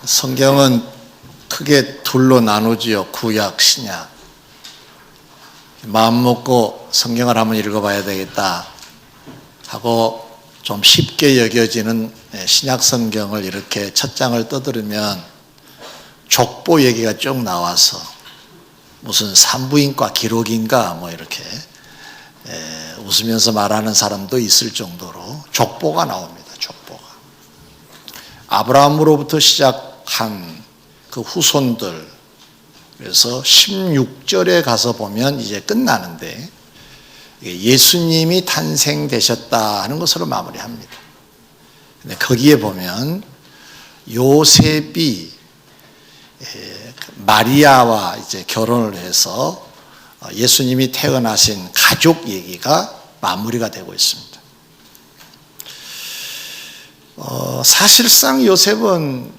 성경은 크게 둘로 나누지요. 구약, 신약. 마음 먹고 성경을 한번 읽어봐야 되겠다 하고 좀 쉽게 여겨지는 신약 성경을 이렇게 첫 장을 떠들으면 족보 얘기가 쭉 나와서 무슨 산부인과 기록인가 뭐 이렇게 웃으면서 말하는 사람도 있을 정도로 족보가 나옵니다. 족보가. 아브라함으로부터 시작한 그 후손들, 그래서 16절에 가서 보면 이제 끝나는데 예수님이 탄생되셨다 하는 것으로 마무리합니다. 근데 거기에 보면 요셉이 마리아와 이제 결혼을 해서 예수님이 태어나신 가족 얘기가 마무리가 되고 있습니다. 사실상 요셉은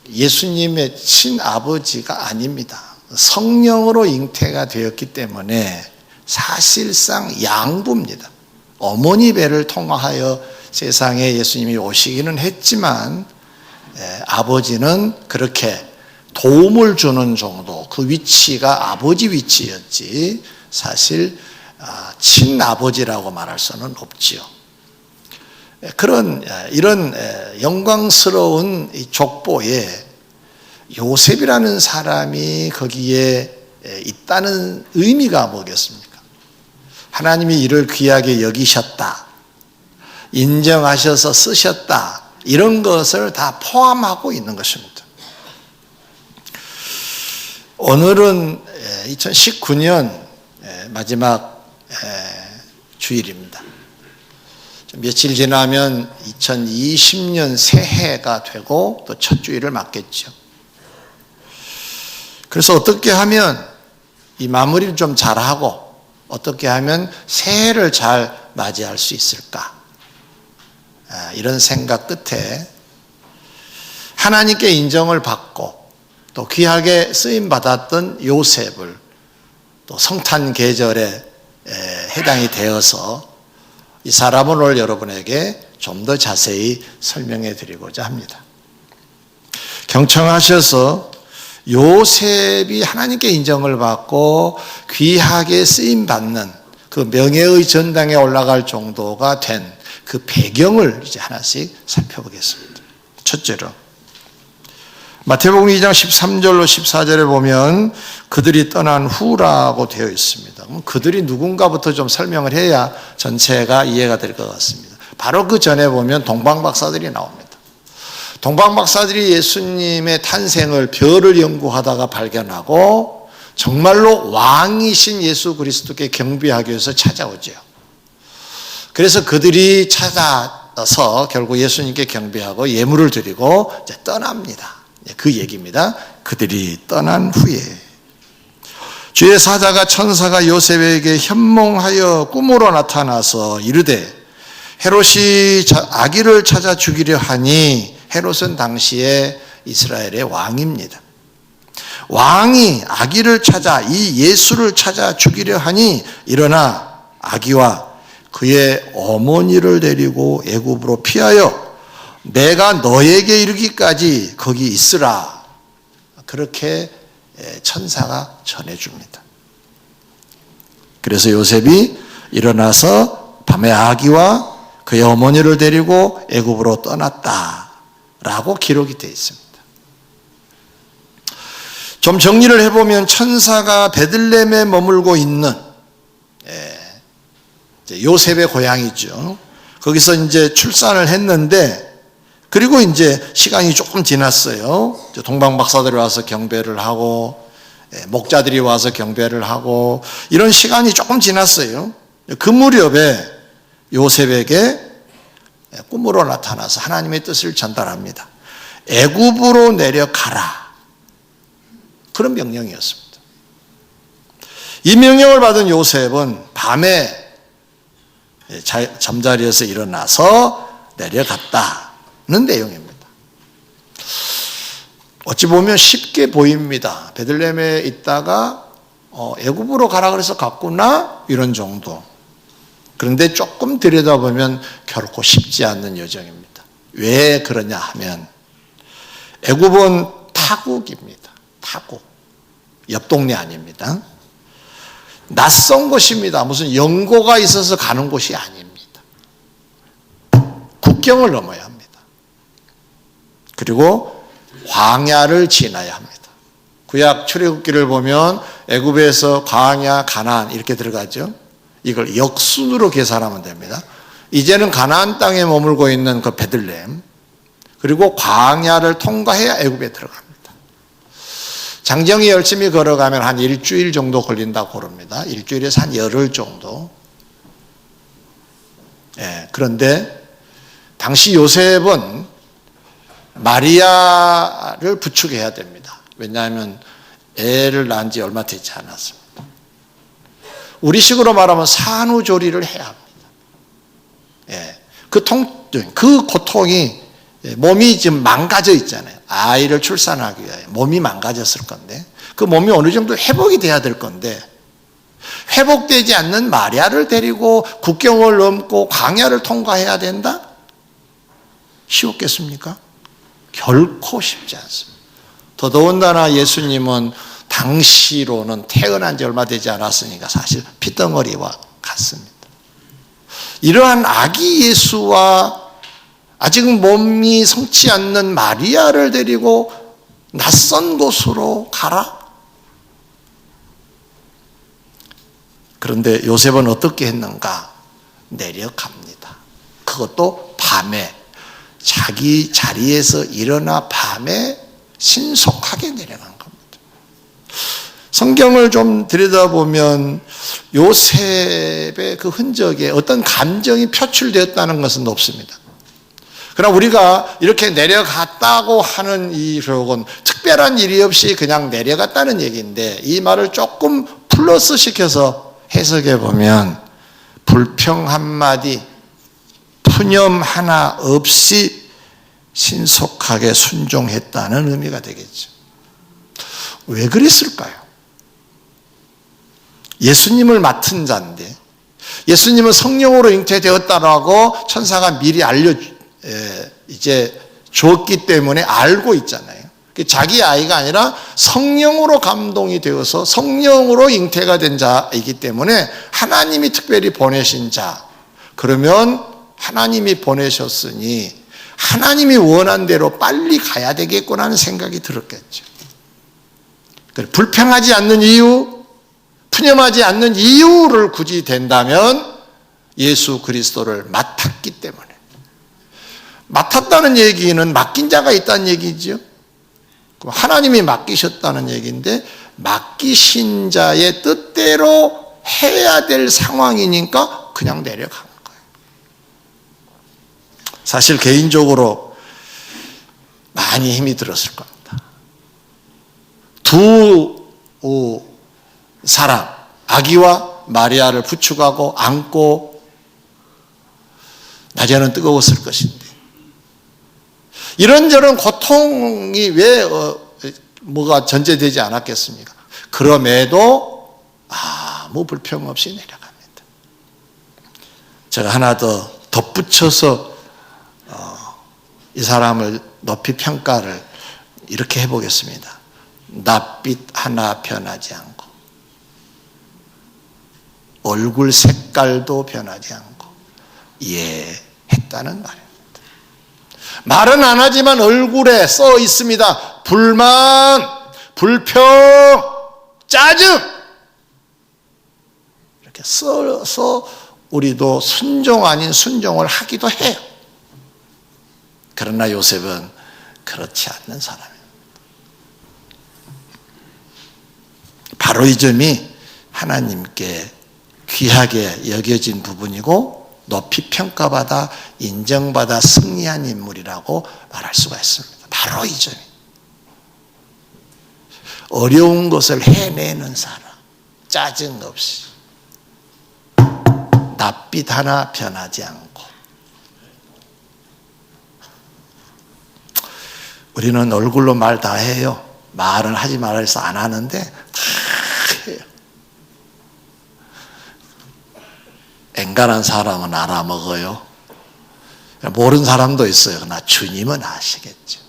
예수님의 친아버지가 아닙니다. 성령으로 잉태가 되었기 때문에 사실상 양부입니다. 어머니 배를 통하여 세상에 예수님이 오시기는 했지만 아버지는 그렇게 도움을 주는 정도, 그 위치가 아버지 위치였지 사실 친아버지라고 말할 수는 없지요. 이런 영광스러운 이 족보에 요셉이라는 사람이 거기에 있다는 의미가 뭐겠습니까? 하나님이 이를 귀하게 여기셨다, 인정하셔서 쓰셨다, 이런 것을 다 포함하고 있는 것입니다. 오늘은 2019년 마지막 주일입니다. 며칠 지나면 2020년 새해가 되고 또 첫 주일을 맞겠죠. 그래서 어떻게 하면 이 마무리를 좀 잘하고 어떻게 하면 새해를 잘 맞이할 수 있을까? 이런 생각 끝에 하나님께 인정을 받고 또 귀하게 쓰임받았던 요셉을 또 성탄 계절에 해당이 되어서 이 사람을 오늘 여러분에게 좀 더 자세히 설명해 드리고자 합니다. 경청하셔서 요셉이 하나님께 인정을 받고 귀하게 쓰임받는 그 명예의 전당에 올라갈 정도가 된 그 배경을 이제 하나씩 살펴보겠습니다. 첫째로 마태복음 2장 13절로 14절에 보면 그들이 떠난 후라고 되어 있습니다. 그들이 누군가부터 좀 설명을 해야 전체가 이해가 될 것 같습니다. 바로 그 전에 보면 동방박사들이 나옵니다. 동방박사들이 예수님의 탄생을 별을 연구하다가 발견하고 정말로 왕이신 예수 그리스도께 경배하기 위해서 찾아오죠. 그래서 그들이 찾아서 결국 예수님께 경배하고 예물을 드리고 이제 떠납니다. 그 얘기입니다. 그들이 떠난 후에 주의 사자가 천사가 요셉에게 현몽하여 꿈으로 나타나서 이르되 헤롯이 아기를 찾아 죽이려 하니, 헤롯은 당시에 이스라엘의 왕입니다. 왕이 아기를 찾아, 이 예수를 찾아 죽이려 하니 일어나 아기와 그의 어머니를 데리고 애굽으로 피하여 내가 너에게 이르기까지 거기 있으라. 그렇게 천사가 전해줍니다. 그래서 요셉이 일어나서 밤에 아기와 그의 어머니를 데리고 애굽으로 떠났다라고 기록이 되어 있습니다. 좀 정리를 해보면 천사가 베들레헴에 머물고 있는 요셉의 고향이죠. 거기서 이제 출산을 했는데, 그리고 이제 시간이 조금 지났어요. 동방박사들이 와서 경배를 하고 목자들이 와서 경배를 하고 이런 시간이 조금 지났어요. 그 무렵에 요셉에게 꿈으로 나타나서 하나님의 뜻을 전달합니다. 애굽으로 내려가라. 그런 명령이었습니다. 이 명령을 받은 요셉은 밤에 잠자리에서 일어나서 내려갔다는 내용입니다. 어찌 보면 쉽게 보입니다. 베들레헴에 있다가 애굽으로 가라 그래서 갔구나, 이런 정도. 그런데 조금 들여다보면 결코 쉽지 않는 여정입니다. 왜 그러냐 하면 애굽은 타국입니다. 타국. 옆 동네 아닙니다. 낯선 곳입니다. 무슨 연고가 있어서 가는 곳이 아닙니다. 국경을 넘어야 합니다. 그리고 광야를 지나야 합니다. 구약 출애굽기를 보면 애굽에서 광야, 가나안 이렇게 들어가죠. 이걸 역순으로 계산하면 됩니다. 이제는 가나안 땅에 머물고 있는 그 베들레헴, 그리고 광야를 통과해야 애굽에 들어갑니다. 장정이 열심히 걸어가면 한 일주일 정도 걸린다고 그럽니다. 일주일에서 한 열흘 정도. 그런데 당시 요셉은 마리아를 부축해야 됩니다. 왜냐하면 애를 낳은 지 얼마 되지 않았습니다. 우리식으로 말하면 산후조리를 해야 합니다. 그 고통이, 몸이 지금 망가져 있잖아요. 아이를 출산하기 위해 몸이 망가졌을 건데, 그 몸이 어느 정도 회복이 돼야 될 건데, 회복되지 않는 마리아를 데리고 국경을 넘고 광야를 통과해야 된다? 쉬웠겠습니까? 결코 쉽지 않습니다. 더더군다나 예수님은 당시로는 태어난 지 얼마 되지 않았으니까 사실 핏덩어리와 같습니다. 이러한 아기 예수와 아직 몸이 성치 않는 마리아를 데리고 낯선 곳으로 가라? 그런데 요셉은 어떻게 했는가? 내려갑니다. 그것도 밤에, 자기 자리에서 일어나 밤에 신속하게 내려간 겁니다. 성경을 좀 들여다보면 요셉의 그 흔적에 어떤 감정이 표출되었다는 것은 없습니다. 그러나 우리가 이렇게 내려갔다고 하는 이 표현은 특별한 일이 없이 그냥 내려갔다는 얘기인데, 이 말을 조금 플러스 시켜서 해석해 보면 불평 한마디, 푸념 하나 없이 신속하게 순종했다는 의미가 되겠죠. 왜 그랬을까요? 예수님을 맡은 자인데, 예수님은 성령으로 잉태되었다라고 천사가 미리 이제 줬기 때문에 알고 있잖아요. 자기 아이가 아니라 성령으로 감동이 되어서 성령으로 잉태가 된 자이기 때문에 하나님이 특별히 보내신 자. 그러면 하나님이 보내셨으니 하나님이 원한 대로 빨리 가야 되겠구나 하는 생각이 들었겠죠. 불평하지 않는 이유, 푸념하지 않는 이유를 굳이 된다면 예수 그리스도를 맡았기 때문에. 맡았다는 얘기는 맡긴 자가 있다는 얘기죠. 하나님이 맡기셨다는 얘기인데, 맡기신 자의 뜻대로 해야 될 상황이니까 그냥 내려간 거예요. 사실 개인적으로 많이 힘이 들었을 겁니다. 두 사람, 아기와 마리아를 부축하고 안고 낮에는 뜨거웠을 것인데, 이런저런 고통이 왜 뭐가 전제되지 않았겠습니까? 그럼에도 아무 불평 없이 내려갑니다. 제가 하나 더 덧붙여서 이 사람을 높이 평가를 이렇게 해보겠습니다. 낯빛 하나 변하지 않고, 얼굴 색깔도 변하지 않고 이해했다는 말입니다. 말은 안 하지만 얼굴에 써 있습니다. 불만, 불평, 짜증. 이렇게 써서 우리도 순종 아닌 순종을 하기도 해요. 그러나 요셉은 그렇지 않는 사람입니다. 바로 이 점이 하나님께 귀하게 여겨진 부분이고 높이 평가받아 인정받아 승리한 인물이라고 말할 수가 있습니다. 바로 이 점이. 어려운 것을 해내는 사람, 짜증 없이, 낯빛 하나 변하지 않고. 우리는 얼굴로 말 다 해요. 말은 하지 말아 해서 안 하는데 다 해요. 앵간한 사람은 알아먹어요. 모르는 사람도 있어요. 그러나 주님은 아시겠죠.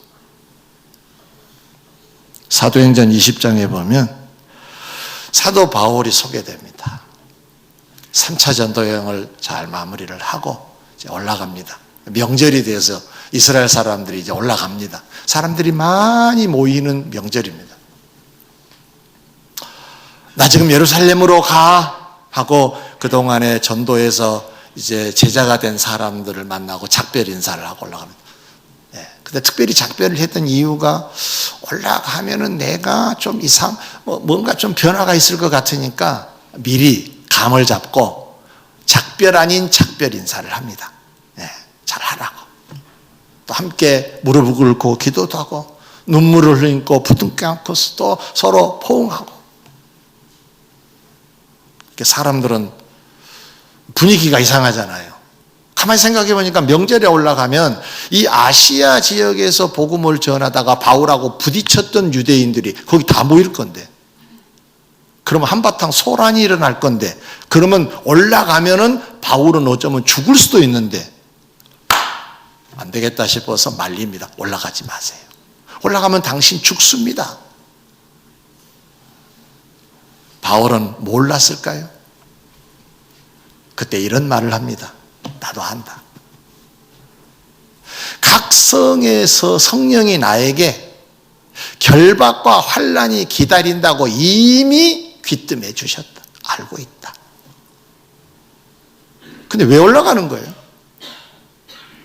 사도행전 20장에 보면 사도 바울이 소개됩니다. 3차 전도 여행을 잘 마무리를 하고 이제 올라갑니다. 명절이 돼서 이스라엘 사람들이 이제 올라갑니다. 사람들이 많이 모이는 명절입니다. 나 지금 예루살렘으로 가 하고 그동안에 전도에서 이제 제자가 된 사람들을 만나고 작별 인사를 하고 올라갑니다. 근데 특별히 작별을 했던 이유가 올라가면은 내가 좀 뭔가 좀 변화가 있을 것 같으니까 미리 감을 잡고 작별 아닌 작별 인사를 합니다. 잘 하라고. 또 함께 무릎을 꿇고 기도도 하고 눈물을 흘리고 부둥켜 안고 또 서로 포옹하고. 사람들은 분위기가 이상하잖아요. 가만히 생각해 보니까 명절에 올라가면 이 아시아 지역에서 복음을 전하다가 바울하고 부딪혔던 유대인들이 거기 다 모일 건데, 그러면 한바탕 소란이 일어날 건데, 그러면 올라가면은 바울은 어쩌면 죽을 수도 있는데 안 되겠다 싶어서 말립니다. 올라가지 마세요. 올라가면 당신 죽습니다. 바울은 몰랐을까요? 그때 이런 말을 합니다. 나도 한다. 각 성에서 성령이 나에게 결박과 환난이 기다린다고 이미 귀뜸해 주셨다. 알고 있다. 근데 왜 올라가는 거예요?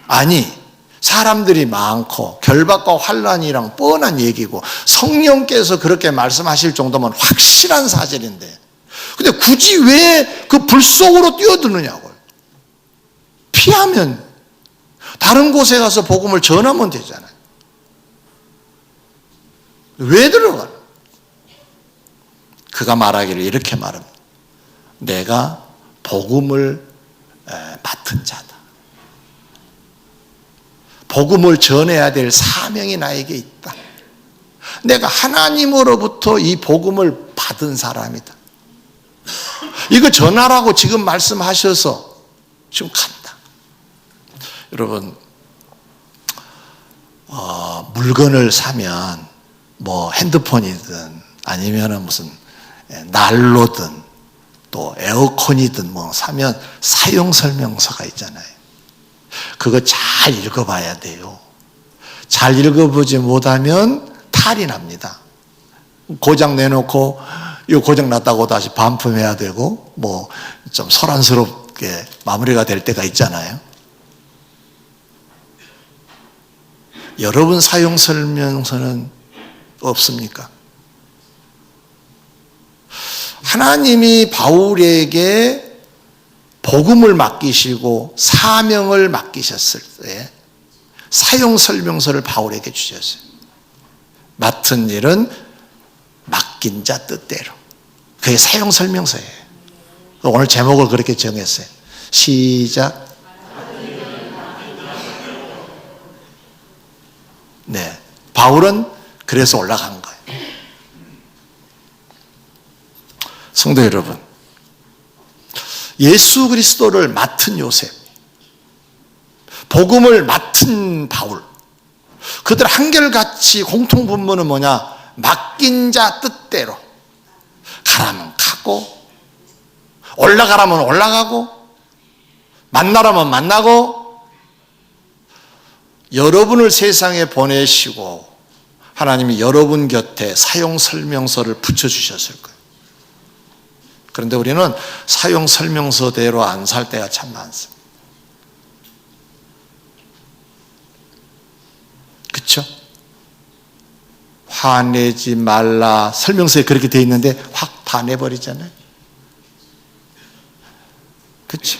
아니, 사람들이 많고 결박과 환난이랑 뻔한 얘기고 성령께서 그렇게 말씀하실 정도면 확실한 사실인데, 근데 굳이 왜 그 불 속으로 뛰어드느냐고요. 피하면 다른 곳에 가서 복음을 전하면 되잖아요. 왜 들어가요? 그가 말하기를 이렇게 말합니다. 내가 복음을 맡은 자다. 복음을 전해야 될 사명이 나에게 있다. 내가 하나님으로부터 이 복음을 받은 사람이다. 이거 전하라고 지금 말씀하셔서 지금 간다. 여러분, 물건을 사면 뭐 핸드폰이든 아니면 무슨 난로든 또 에어컨이든 뭐 사면 사용설명서가 있잖아요. 그거 잘 읽어봐야 돼요. 잘 읽어보지 못하면 탈이 납니다. 고장 내놓고 이거 고장 났다고 다시 반품해야 되고 뭐 좀 소란스럽게 마무리가 될 때가 있잖아요. 여러분 사용설명서는 없습니까? 하나님이 바울에게 복음을 맡기시고 사명을 맡기셨을 때 사용설명서를 바울에게 주셨어요. 맡은 일은 맡긴 자 뜻대로. 그게 사용설명서예요. 오늘 제목을 그렇게 정했어요. 시작. 네, 바울은 그래서 올라간 거예요. 성도 여러분, 예수 그리스도를 맡은 요셉, 복음을 맡은 바울, 그들 한결같이 공통 분모는 뭐냐? 맡긴 자 뜻대로 가라면 가고, 올라가라면 올라가고, 만나라면 만나고, 여러분을 세상에 보내시고 하나님이 여러분 곁에 사용설명서를 붙여주셨을 거예요. 그런데 우리는 사용설명서대로 안 살 때가 참 많습니다. 그렇죠? 화내지 말라 설명서에 그렇게 돼 있는데 확 다 내버리잖아요. 그렇죠?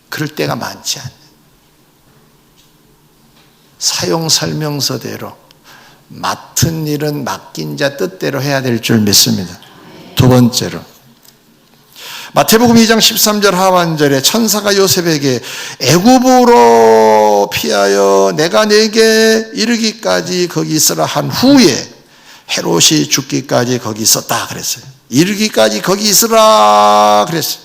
그럴 때가 많지 않아요. 사용설명서대로 맡은 일은 맡긴 자 뜻대로 해야 될 줄 믿습니다. 두 번째로, 마태복음 2장 13절 하반절에 천사가 요셉에게 애굽으로 피하여 내가 네게 이르기까지 거기 있으라 한 후에 헤롯이 죽기까지 거기 있었다 그랬어요. 이르기까지 거기 있으라 그랬어요.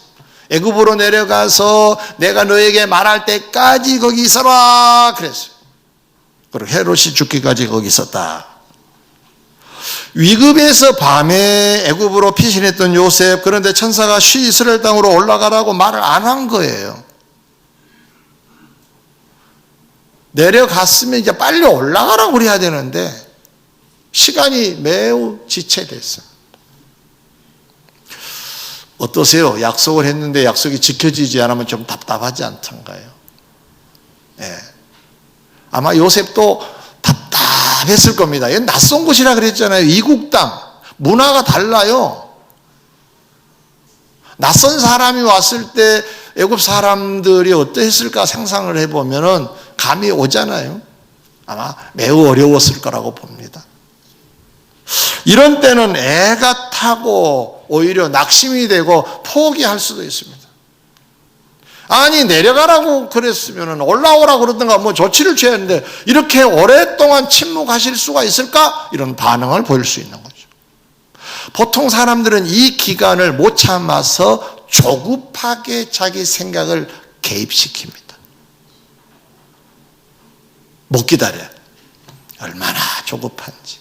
애굽으로 내려가서 내가 너에게 말할 때까지 거기 있어라 그랬어요. 그리고 헤롯이 죽기까지 거기 있었다. 위급에서 밤에 애굽으로 피신했던 요셉, 그런데 천사가 쉬 이스라엘 땅으로 올라가라고 말을 안 한 거예요. 내려갔으면 이제 빨리 올라가라고 그래야 되는데 시간이 매우 지체됐어요. 어떠세요? 약속을 했는데 약속이 지켜지지 않으면 좀 답답하지 않던가요? 예. 아마 요셉도 답답했을 겁니다. 얘는 낯선 곳이라 그랬잖아요. 이국 땅. 문화가 달라요. 낯선 사람이 왔을 때 애굽 사람들이 어떠했을까 상상을 해보면은 감이 오잖아요. 아마 매우 어려웠을 거라고 봅니다. 이런 때는 애가 타고 오히려 낙심이 되고 포기할 수도 있습니다. 아니 내려가라고 그랬으면 올라오라고 그러든가 뭐 조치를 취해야 하는데 이렇게 오랫동안 침묵하실 수가 있을까? 이런 반응을 보일 수 있는 거죠. 보통 사람들은 이 기간을 못 참아서 조급하게 자기 생각을 개입시킵니다. 못 기다려요. 얼마나 조급한지.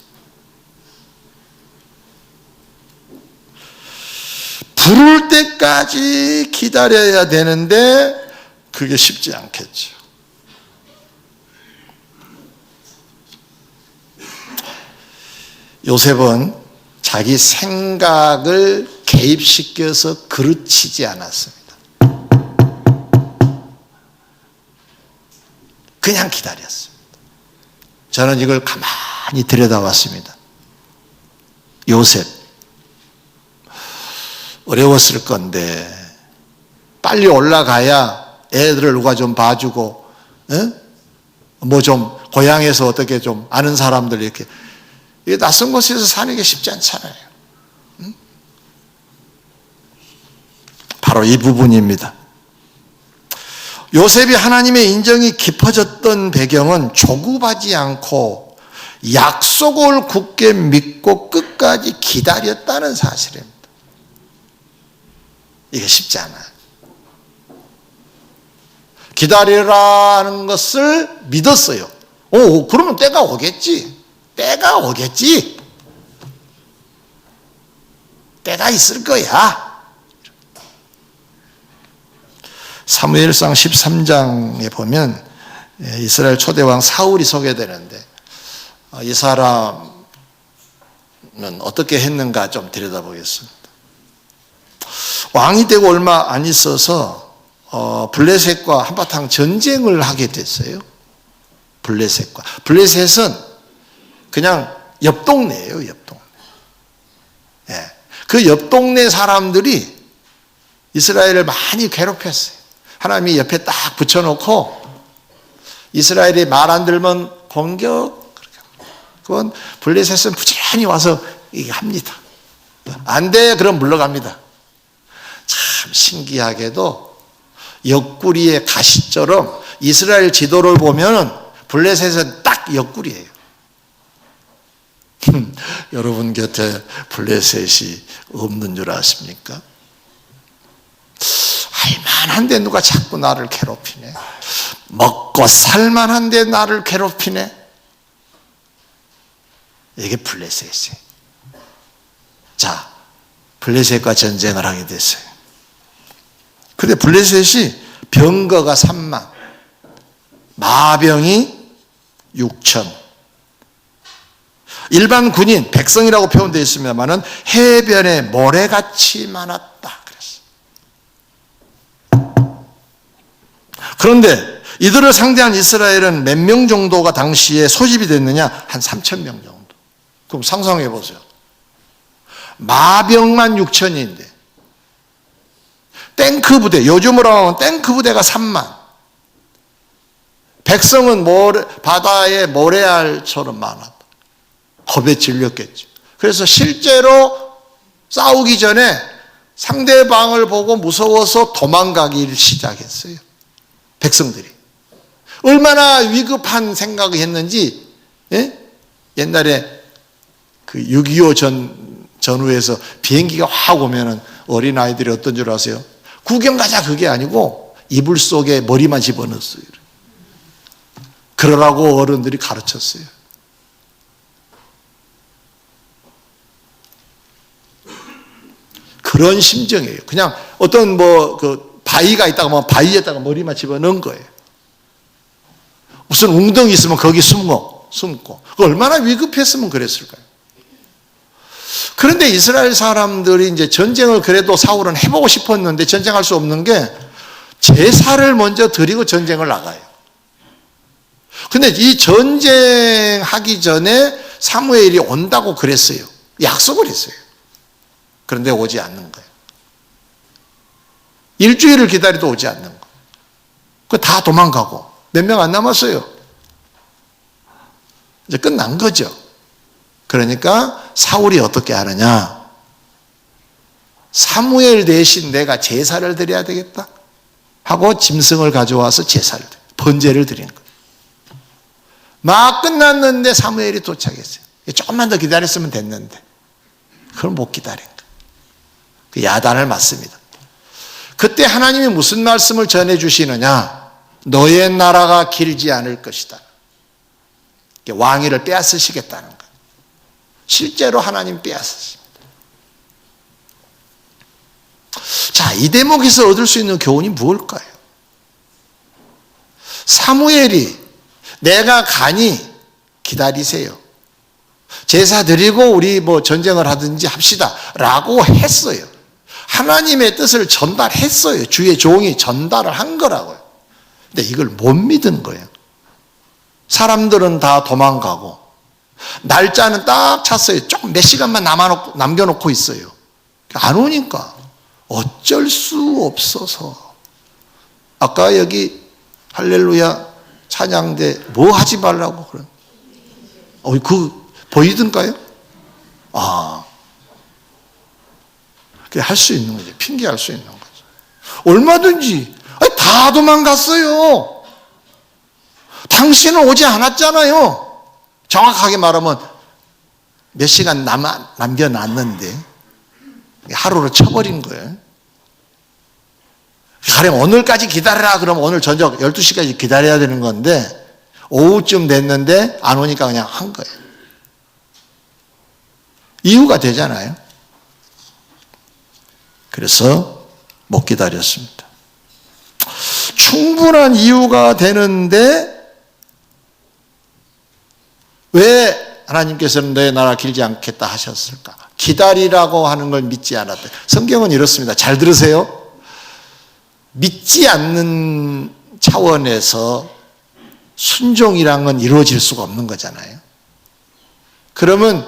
부를 때까지 기다려야 되는데 그게 쉽지 않겠죠. 요셉은 자기 생각을 개입시켜서 그르치지 않았습니다. 그냥 기다렸습니다. 저는 이걸 가만히 들여다봤습니다. 요셉 어려웠을 건데 빨리 올라가야 애들을 누가 좀 봐주고 뭐 좀 고향에서 어떻게 좀 아는 사람들 이렇게 이게 낯선 곳에서 사는 게 쉽지 않잖아요. 바로 이 부분입니다. 요셉이 하나님의 인정이 깊어졌던 배경은 조급하지 않고 약속을 굳게 믿고 끝까지 기다렸다는 사실입니다. 이게 쉽지 않아요. 기다리라는 것을 믿었어요. 그러면 때가 오겠지. 때가 오겠지. 때가 있을 거야. 사무엘상 13장에 보면 이스라엘 초대왕 사울이 소개되는데 이 사람은 어떻게 했는가 좀 들여다보겠습니다. 왕이 되고 얼마 안 있어서 블레셋과 한바탕 전쟁을 하게 됐어요. 블레셋과. 블레셋은 그냥 옆 동네예요. 옆 동네. 예. 그 옆 동네 사람들이 이스라엘을 많이 괴롭혔어요. 하나님이 옆에 딱 붙여놓고 이스라엘이 말 안 들면 공격. 그건 블레셋은 부지런히 와서 이게 합니다. 안 돼, 그럼 물러갑니다. 참 신기하게도 옆구리의 가시처럼 이스라엘 지도를 보면 블레셋은 딱 옆구리예요. 여러분 곁에 블레셋이 없는 줄 아십니까? 할만한데 누가 자꾸 나를 괴롭히네. 먹고 살만한데 나를 괴롭히네. 이게 블레셋이에요. 자, 블레셋과 전쟁을 하게 됐어요. 근데 블레셋이 병거가 3만, 마병이 6천. 일반 군인, 백성이라고 표현되어 있습니다만은 해변에 모래같이 많았다 그랬어요. 그런데 이들을 상대한 이스라엘은 몇 명 정도가 당시에 소집이 됐느냐? 한 3천 명 정도. 그럼 상상해 보세요. 마병만 6천인데 탱크 부대, 요즘으로 하면 탱크 부대가 3만. 백성은 바다의 모래알처럼 많았다. 겁에 질렸겠죠. 그래서 실제로 싸우기 전에 상대방을 보고 무서워서 도망가기를 시작했어요. 백성들이. 얼마나 위급한 생각을 했는지, 예? 옛날에 그 6.25 전후에서 비행기가 확 오면은 어린아이들이 어떤 줄 아세요? 구경 가자 그게 아니고 이불 속에 머리만 집어넣었어요. 그러라고 어른들이 가르쳤어요. 그런 심정이에요. 그냥 어떤 바위가 있다가 바위에다가 머리만 집어넣은 거예요. 무슨 웅덩이 있으면 거기 숨고 얼마나 위급했으면 그랬을까요? 그런데 이스라엘 사람들이 이제 전쟁을 그래도 사울은 해보고 싶었는데 전쟁할 수 없는 게 제사를 먼저 드리고 전쟁을 나가요. 근데 이 전쟁하기 전에 사무엘이 온다고 그랬어요. 약속을 했어요. 그런데 오지 않는 거예요. 일주일을 기다려도 오지 않는 거예요. 다 도망가고 몇 명 안 남았어요. 이제 끝난 거죠. 그러니까 사울이 어떻게 하느냐? 사무엘 대신 내가 제사를 드려야 되겠다 하고 짐승을 가져와서 제사를 번제를 드리는 거예요. 막 끝났는데 사무엘이 도착했어요. 조금만 더 기다렸으면 됐는데 그걸 못 기다린 거예요. 그 야단을 맞습니다. 그때 하나님이 무슨 말씀을 전해주시느냐? 너의 나라가 길지 않을 것이다. 왕위를 빼앗으시겠다는 거예요. 실제로 하나님 빼앗으십니다. 자, 이 대목에서 얻을 수 있는 교훈이 무엇일까요? 사무엘이 내가 가니 기다리세요. 제사 드리고 우리 전쟁을 하든지 합시다 라고 했어요. 하나님의 뜻을 전달했어요. 주의 종이 전달을 한 거라고요. 근데 이걸 못 믿은 거예요. 사람들은 다 도망가고 날짜는 딱 찼어요. 조금 몇 시간만 남겨놓고 있어요. 안 오니까 어쩔 수 없어서 아까 여기 할렐루야 찬양대 뭐 하지 말라고 그런 보이던가요? 그게 할 수 있는 거죠. 핑계할 수 있는 거죠. 얼마든지 다 도망갔어요. 당신은 오지 않았잖아요. 정확하게 말하면 몇 시간 남겨놨는데 하루로 쳐버린 거예요. 가령 오늘까지 기다려라 그러면 오늘 저녁 12시까지 기다려야 되는 건데 오후쯤 됐는데 안 오니까 그냥 한 거예요. 이유가 되잖아요. 그래서 못 기다렸습니다. 충분한 이유가 되는데 왜 하나님께서는 너의 나라 길지 않겠다 하셨을까? 기다리라고 하는 걸 믿지 않았다. 성경은 이렇습니다. 잘 들으세요. 믿지 않는 차원에서 순종이란 건 이루어질 수가 없는 거잖아요. 그러면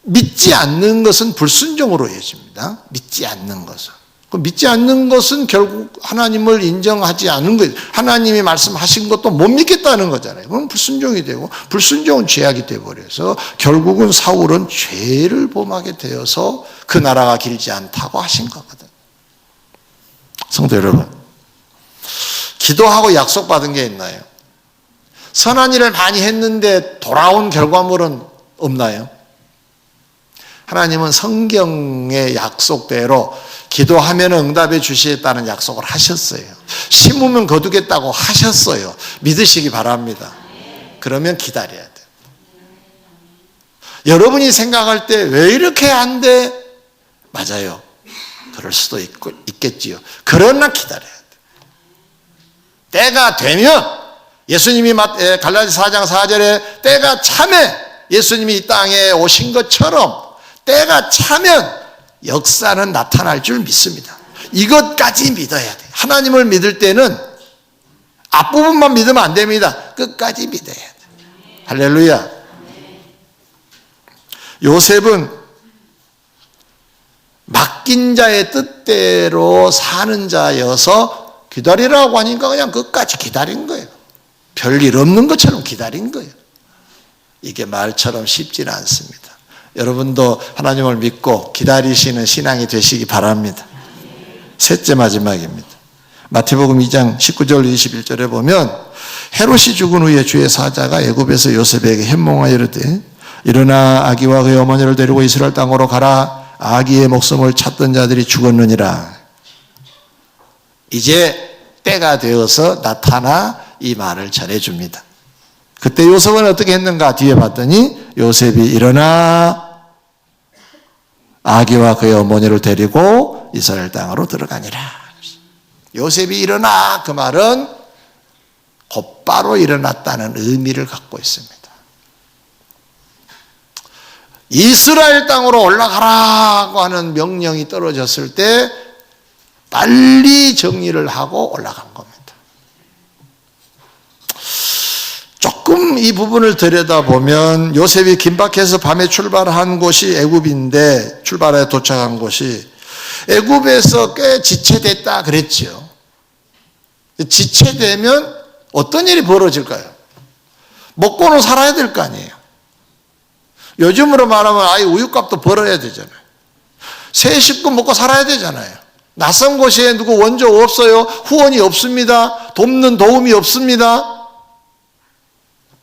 믿지 않는 것은 불순종으로 이어집니다. 믿지 않는 것은. 믿지 않는 것은 결국 하나님을 인정하지 않은 거예요. 하나님이 말씀하신 것도 못 믿겠다는 거잖아요. 그럼 불순종이 되고 불순종은 죄악이 되어버려서 결국은 사울은 죄를 범하게 되어서 그 나라가 길지 않다고 하신 거거든요. 성도 여러분, 기도하고 약속받은 게 있나요? 선한 일을 많이 했는데 돌아온 결과물은 없나요? 하나님은 성경의 약속대로 기도하면 응답해 주시겠다는 약속을 하셨어요. 심으면 거두겠다고 하셨어요. 믿으시기 바랍니다. 그러면 기다려야 돼요. 여러분이 생각할 때 왜 이렇게 안 돼? 맞아요. 그럴 수도 있겠지요. 그러나 기다려야 돼요. 때가 되면 예수님이 갈라디아 4장 4절에 때가 차면 예수님이 이 땅에 오신 것처럼 때가 차면 역사는 나타날 줄 믿습니다. 이것까지 믿어야 돼요. 하나님을 믿을 때는 앞부분만 믿으면 안 됩니다. 끝까지 믿어야 돼요. 할렐루야. 요셉은 맡긴 자의 뜻대로 사는 자여서 기다리라고 하니까 그냥 끝까지 기다린 거예요. 별일 없는 것처럼 기다린 거예요. 이게 말처럼 쉽지는 않습니다. 여러분도 하나님을 믿고 기다리시는 신앙이 되시기 바랍니다. 셋째 마지막입니다. 마태복음 2장 19절 21절에 보면 헤롯이 죽은 후에 주의 사자가 애굽에서 요셉에게 현몽하여 이르되 일어나 아기와 그의 어머니를 데리고 이스라엘 땅으로 가라. 아기의 목숨을 찾던 자들이 죽었느니라. 이제 때가 되어서 나타나 이 말을 전해줍니다. 그때 요셉은 어떻게 했는가 뒤에 봤더니 요셉이 일어나 아기와 그의 어머니를 데리고 이스라엘 땅으로 들어가니라. 요셉이 일어나, 그 말은 곧바로 일어났다는 의미를 갖고 있습니다. 이스라엘 땅으로 올라가라고 하는 명령이 떨어졌을 때 빨리 정리를 하고 올라간 겁니다. 조금 이 부분을 들여다보면 요셉이 긴박해서 밤에 출발한 곳이 애굽인데, 출발해 도착한 곳이 애굽에서 꽤 지체됐다 그랬죠. 지체되면 어떤 일이 벌어질까요? 먹고는 살아야 될 거 아니에요. 요즘으로 말하면 아예 우유값도 벌어야 되잖아요. 새 식구 먹고 살아야 되잖아요. 낯선 곳에 누구 원조 없어요. 후원이 없습니다. 돕는 도움이 없습니다.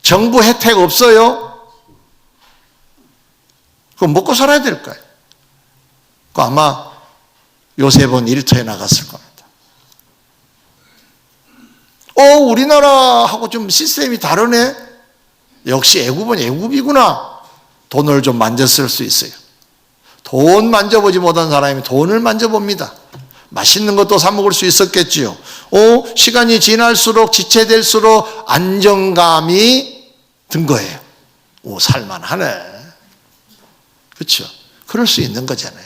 정부 혜택 없어요. 그럼 먹고 살아야 될 거예요. 그 아마 요셉은 일터에 나갔을 겁니다. 우리나라하고 좀 시스템이 다르네. 역시 애굽은 애굽이구나. 돈을 좀 만졌을 수 있어요. 돈 만져보지 못한 사람이 돈을 만져봅니다. 맛있는 것도 사 먹을 수 있었겠지요. 시간이 지날수록 지체될수록 안정감이 든 거예요. 살만하네. 그렇죠? 그럴 수 있는 거잖아요.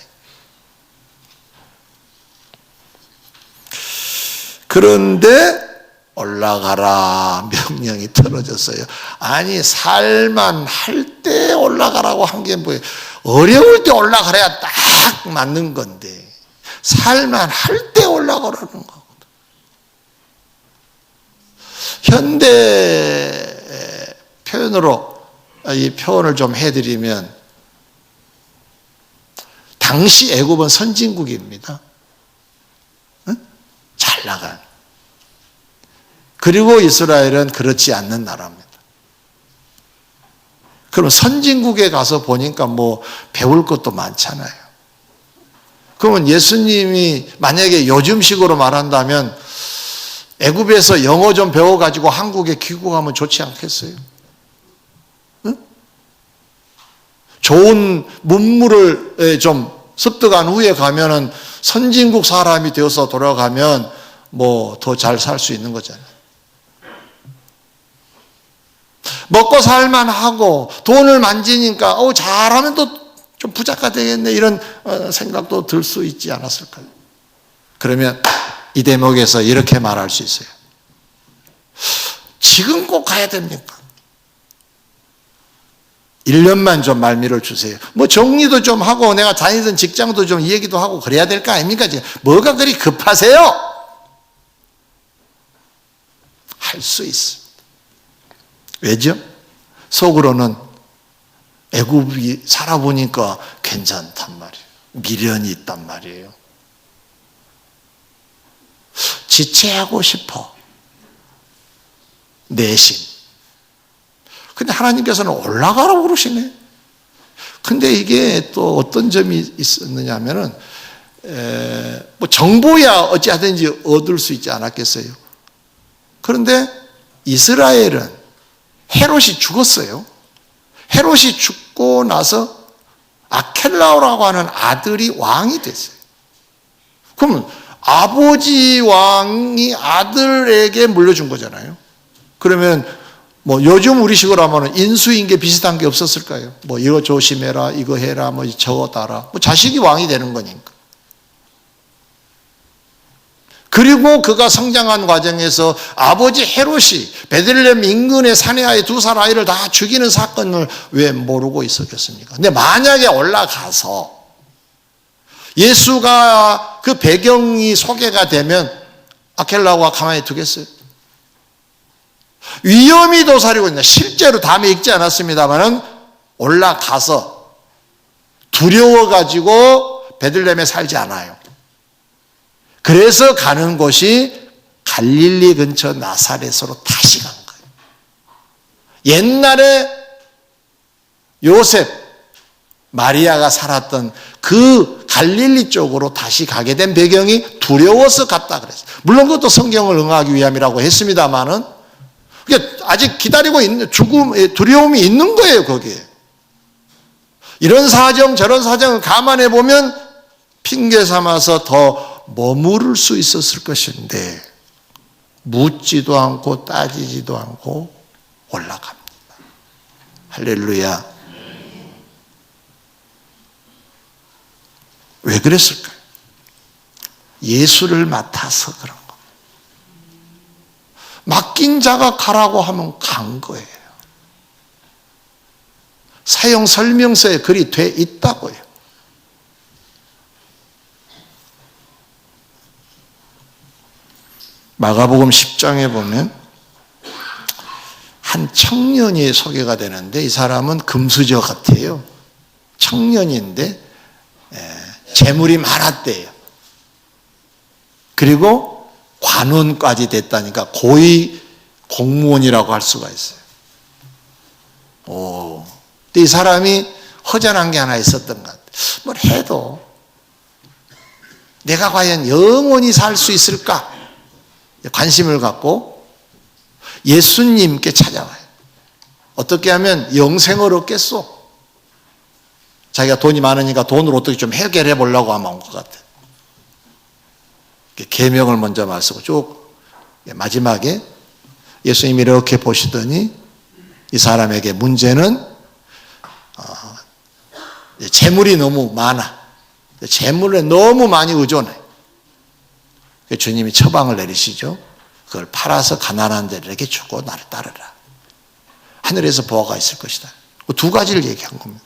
그런데 올라가라 명령이 떨어졌어요. 아니, 살만할 때 올라가라고 한 게 뭐예요? 어려울 때 올라가야 딱 맞는 건데 살만할 때 올라가라는 거거든. 현대 표현으로 이 표현을 좀 해드리면 당시 애굽은 선진국입니다. 응? 잘 나간. 그리고 이스라엘은 그렇지 않는 나라입니다. 그럼 선진국에 가서 보니까 뭐 배울 것도 많잖아요. 그러면 예수님이 만약에 요즘식으로 말한다면 애굽에서 영어 좀 배워가지고 한국에 귀국하면 좋지 않겠어요? 응? 좋은 문물을 좀 습득한 후에 가면은 선진국 사람이 되어서 돌아가면 뭐 더 잘 살 수 있는 거잖아요. 먹고 살만하고 돈을 만지니까 잘하면 또 좀 부자가 되겠네 이런 생각도 들 수 있지 않았을까요? 그러면 이 대목에서 이렇게 말할 수 있어요. 지금 꼭 가야 됩니까? 1년만 좀 말미를 주세요. 뭐 정리도 좀 하고 내가 다니던 직장도 좀 이 얘기도 하고 그래야 될 거 아닙니까? 지금 뭐가 그리 급하세요? 할 수 있습니다. 왜죠? 속으로는 애굽이 살아보니까 괜찮단 말이에요. 미련이 있단 말이에요. 지체하고 싶어. 내심. 근데 하나님께서는 올라가라고 그러시네. 근데 이게 또 어떤 점이 있었느냐 하면은, 뭐 정보야 어찌하든지 얻을 수 있지 않았겠어요. 그런데 이스라엘은 헤롯이 죽었어요. 헤롯이 죽고 나서 아켈라오라고 하는 아들이 왕이 됐어요. 그러면 아버지 왕이 아들에게 물려준 거잖아요. 그러면 뭐 요즘 우리식으로 하면 인수인계 비슷한 게 없었을까요? 뭐 이거 조심해라, 이거 해라, 뭐 저거 따라. 뭐 자식이 왕이 되는 거니까. 그리고 그가 성장한 과정에서 아버지 헤롯이 베들레헴 인근의 사내아이 2살 아이를 다 죽이는 사건을 왜 모르고 있었겠습니까? 근데 만약에 올라가서 예수가 그 배경이 소개가 되면 아켈라오가 가만히 두겠어요? 위험이 도사리고 있는, 실제로 다음에 읽지 않았습니다만은 올라가서 두려워가지고 베들레헴에 살지 않아요. 그래서 가는 곳이 갈릴리 근처 나사렛으로 다시 간 거예요. 옛날에 요셉, 마리아가 살았던 그 갈릴리 쪽으로 다시 가게 된 배경이 두려워서 갔다 그랬어요. 물론 그것도 성경을 응하기 위함이라고 했습니다만은 아직 기다리고 있는 두려움이 있는 거예요, 거기에. 이런 사정 저런 사정을 감안해 보면 핑계 삼아서 더 머무를 수 있었을 것인데 묻지도 않고 따지지도 않고 올라갑니다. 할렐루야. 왜 그랬을까요? 예수를 맡아서 그런 거. 맡긴 자가 가라고 하면 간 거예요. 사용 설명서에 글이 돼 있다고요. 마가복음 10장에 보면 한 청년이 소개가 되는데 이 사람은 금수저 같아요. 청년인데 재물이 많았대요. 그리고 관원까지 됐다니까 고위 공무원이라고 할 수가 있어요. 근데 이 사람이 허전한 게 하나 있었던 것 같아요. 뭘 해도 내가 과연 영원히 살 수 있을까? 관심을 갖고 예수님께 찾아와요. 어떻게 하면 영생을 얻겠소? 자기가 돈이 많으니까 돈을 어떻게 좀 해결해 보려고 아마 온 것 같아요. 계명을 먼저 말씀하고 쭉 마지막에 예수님이 이렇게 보시더니 이 사람에게 문제는 재물이 너무 많아. 재물에 너무 많이 의존해. 주님이 처방을 내리시죠. 그걸 팔아서 가난한 자들에게 주고 나를 따르라. 하늘에서 보화가 있을 것이다. 두 가지를 얘기한 겁니다.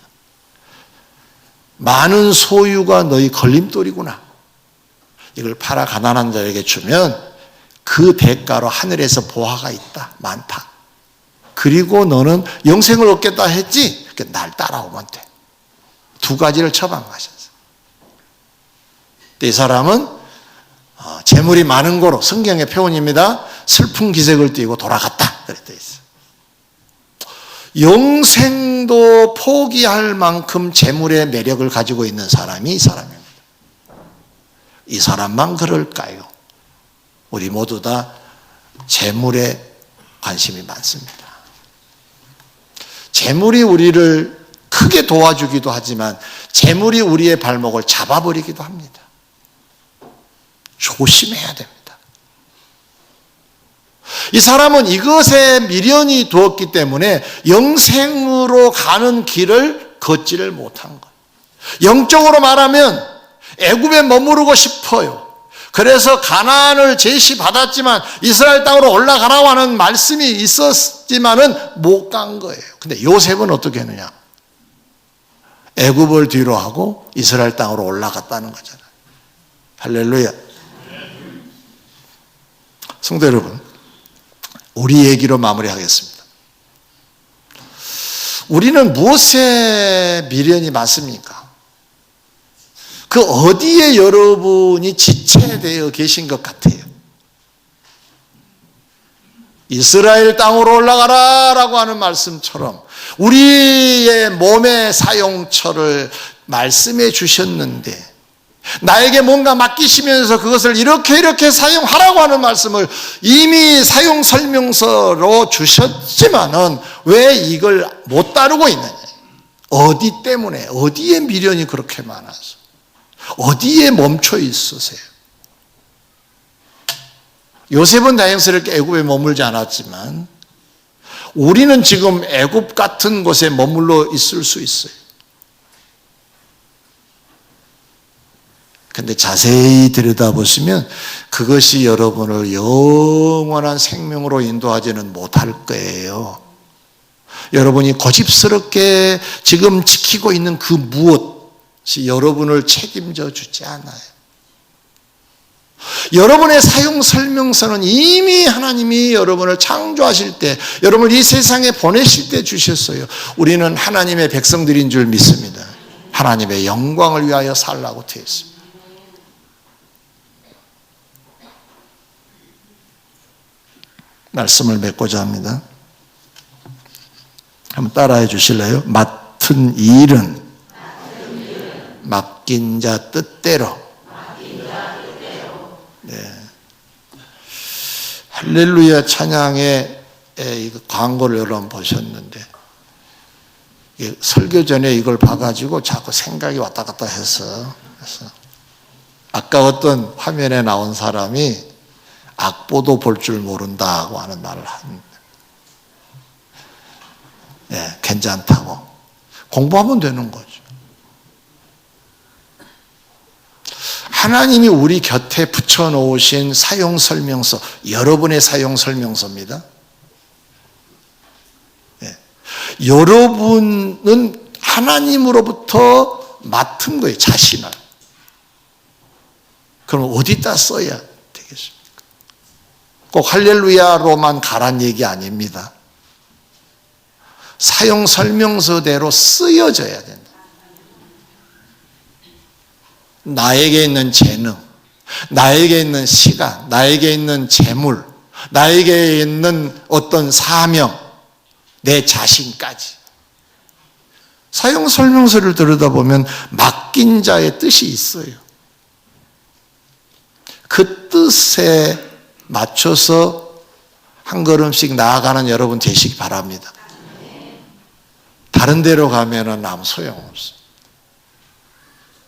많은 소유가 너희 걸림돌이구나. 이걸 팔아 가난한 자에게 주면 그 대가로 하늘에서 보화가 있다. 많다. 그리고 너는 영생을 얻겠다 했지? 날 따라오면 돼. 두 가지를 처방하셨어요. 이 사람은 재물이 많은 거로 성경의 표현입니다. 슬픈 기색을 띠고 돌아갔다. 그랬다 있어요. 영생도 포기할 만큼 재물의 매력을 가지고 있는 사람이 이 사람입니다. 이 사람만 그럴까요? 우리 모두 다 재물에 관심이 많습니다. 재물이 우리를 크게 도와주기도 하지만 재물이 우리의 발목을 잡아버리기도 합니다. 조심해야 됩니다. 이 사람은 이것에 미련이 두었기 때문에 영생으로 가는 길을 걷지를 못한 거예요. 영적으로 말하면 애굽에 머무르고 싶어요. 그래서 가나안을 제시받았지만 이스라엘 땅으로 올라가라고 하는 말씀이 있었지만은 못 간 거예요. 근데 요셉은 어떻게 했느냐? 애굽을 뒤로 하고 이스라엘 땅으로 올라갔다는 거잖아요. 할렐루야. 성도 여러분, 우리 얘기로 마무리하겠습니다. 우리는 무엇에 미련이 많습니까? 그 어디에 여러분이 지체되어 계신 것 같아요? 이스라엘 땅으로 올라가라 라고 하는 말씀처럼 우리의 몸의 사용처를 말씀해 주셨는데 나에게 뭔가 맡기시면서 그것을 이렇게 사용하라고 하는 말씀을 이미 사용 설명서로 주셨지만은 왜 이걸 못 따르고 있느냐? 어디 때문에, 어디에 미련이 그렇게 많아서, 어디에 멈춰 있으세요? 요셉은 다행스럽게 애굽에 머물지 않았지만 우리는 지금 애굽 같은 곳에 머물러 있을 수 있어요. 근데 자세히 들여다보시면 그것이 여러분을 영원한 생명으로 인도하지는 못할 거예요. 여러분이 고집스럽게 지금 지키고 있는 그 무엇이 여러분을 책임져 주지 않아요. 여러분의 사용 설명서는 이미 하나님이 여러분을 창조하실 때, 여러분을 이 세상에 보내실 때 주셨어요. 우리는 하나님의 백성들인 줄 믿습니다. 하나님의 영광을 위하여 살라고 되어 있습니다. 말씀을 맺고자 합니다. 한번 따라해 주실래요? 맡은 일은 맡긴 자 뜻대로. 네. 할렐루야 찬양의 광고를 여러분 보셨는데 설교 전에 이걸 봐가지고 자꾸 생각이 왔다 갔다 해서, 그래서 아까 어떤 화면에 나온 사람이 악보도 볼 줄 모른다고 하는 말을 합니다. 예, 괜찮다고. 공부하면 되는 거죠. 하나님이 우리 곁에 붙여놓으신 사용설명서, 여러분의 사용설명서입니다. 예. 여러분은 하나님으로부터 맡은 거예요, 자신을. 그럼 어디다 써야 되겠습니까? 꼭 할렐루야로만 가란 얘기 아닙니다. 사용설명서대로 쓰여져야 된다. 나에게 있는 재능, 나에게 있는 시간, 나에게 있는 재물, 나에게 있는 어떤 사명, 내 자신까지. 사용설명서를 들여다보면 맡긴 자의 뜻이 있어요. 그 뜻에 맞춰서 한 걸음씩 나아가는 여러분 되시기 바랍니다. 다른 데로 가면은 아무 소용없어요.